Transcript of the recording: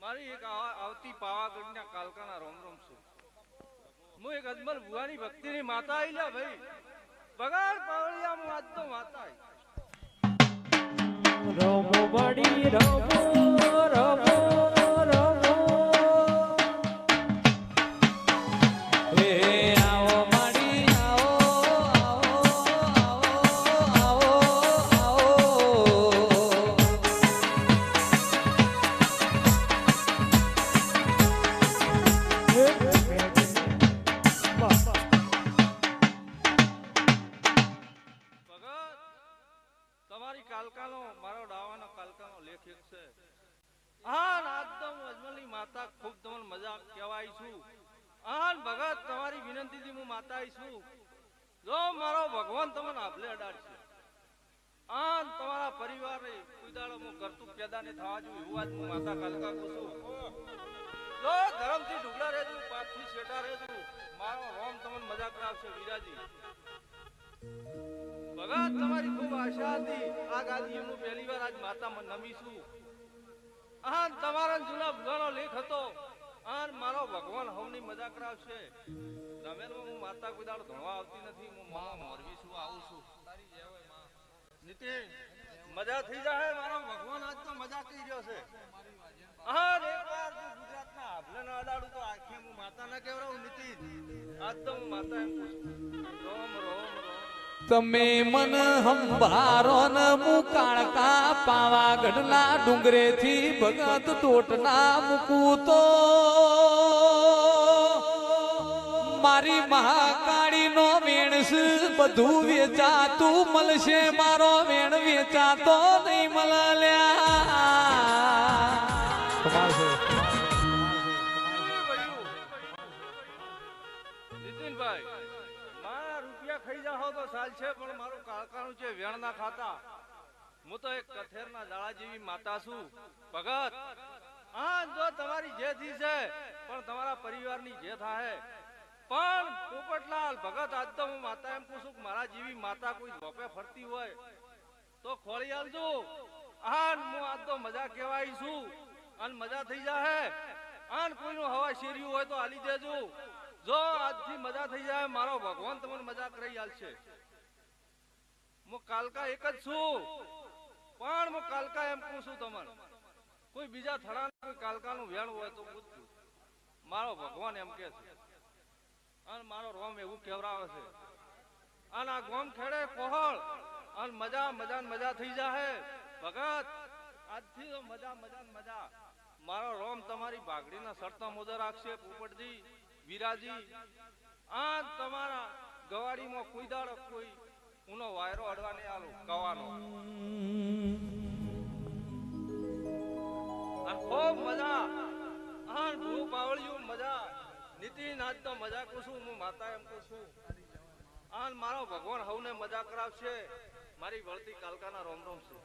મારી એક આવતી પાવાગઢના કાલકાના રોમ રોમ છું. હું એક અજમલ ભુવાની ભક્તિની માતા આઈલા ભાઈ બગાડ પાવળિયા હું આજ તો માતા આઈ રોમો બડી રોમો રોમો રોમો હે આવો માડી આવો આવો આવો આવો તમારી કાલકાનો મારો ડાવાનો કાલકાનો લેખ એક છે. હા આદમ અજમલની માતા ખૂબ તમને મજા કહેવાય છું. આન ભગત તમારી વિનંતીથી હું માતા આવી છું. જો મારો ભગવાન તમને આભલે અડાડશે આન તમારા પરિવારને કુદાડો હું કરતું પેદા ને થવા જોઈએ એવું આજ હું માતા કાલકા કહું છું. જો ધર્મથી ઢુકલા રહેજો પાપથી શેટા રહેજો મારો રોમ તમને મજા કરાવશે વિરાજી. ભગત તમારી ખૂબ આશા હતી આ ગાદી હું પહેલી વાર આજ માતા નમી છું. આન તમારા જૂના ભૂલાનો લેખ હતો આન મારો ભગવાન હવની મજા કરાવશે. રમેલમાં હું માતા કોઈ દાડો ધણવા આવતી નથી. હું માં મોરવી છું આવું છું નીતિન મજા થઈ જાય મારો ભગવાન આજ તો મજા કરી રહ્યો છે. આન એકવાર તું ગુજરાતના આભલે ના અડાડું તો આખી હું માતા ના કહેવરાવું નીતિન આજ તો હું માતા એમ પૂછું રોમ રોમ રોમ તમે મન હંભારો ન મુકાળકા પાવાગઢના ડુંગરેથી ભગત ટોટના મૂકું તો મારી મહાકાળી નો વેણસ બધું વેચાતું મળશે. મારો વેણ વેચાતો નહીં મળ્યા. નીતિનભાઈ મારા રૂપિયા ખાઈ જાઓ તો સાલ છે પણ મારું કાળકાનું છે વેણ ના ખાતા. હું તો એક કથેરના જાળા જેવી માતા છું ભગત. હા જો તમારી જે ધી છે પણ તમારા પરિવારની જે થાય પણ પોપટલાલ ભગત આજ તો હું માતા એમ કહું છું કે મારા જેવી માતા કોઈ ધોપે ફરતી હોય તો ખોળી આલજો. આન હું આજ તો મજા કહેવાય છું અને મજા થઈ જાય. આન કોઈનું હવા શેર્યું હોય તો આલી દેજો. જો આજથી મજા થઈ જાય મારો ભગવાન તમને મજા કરી આલશે. હું કાલકા એક જ છું પણ હું કાલકા એમ કહું છું તમને કોઈ બીજા થડા કોઈ કાલકાનું વેણ હોય તો પૂછજો. મારો ભગવાન એમ કે છે અને મારો રોમ એવું કહેવરાવે છે. અને આ ગોમ ખેડે કોહળ અને મજા મજા મજા થઈ જાય ભગત આજથી તો મજા મજા મજા. મારો રોમ તમારી ભાગડીના શરતા મોજા રાખશે પોપટજી વિરાજી. આ તમારા ગવાડીમાં કોઈ દાડો કોઈ ઉનો વાયરો અડવા નહીં આલો કવાનો. ખૂબ મજા આ ભૂ પાવળિયું મજા. નીતિન આજ તો મજા કહું છું હું માતા એમ કહું છું. આ મારો ભગવાન હવને મજા કરાવશે. મારી વળતી કાલકાના રોમ રોમ છે.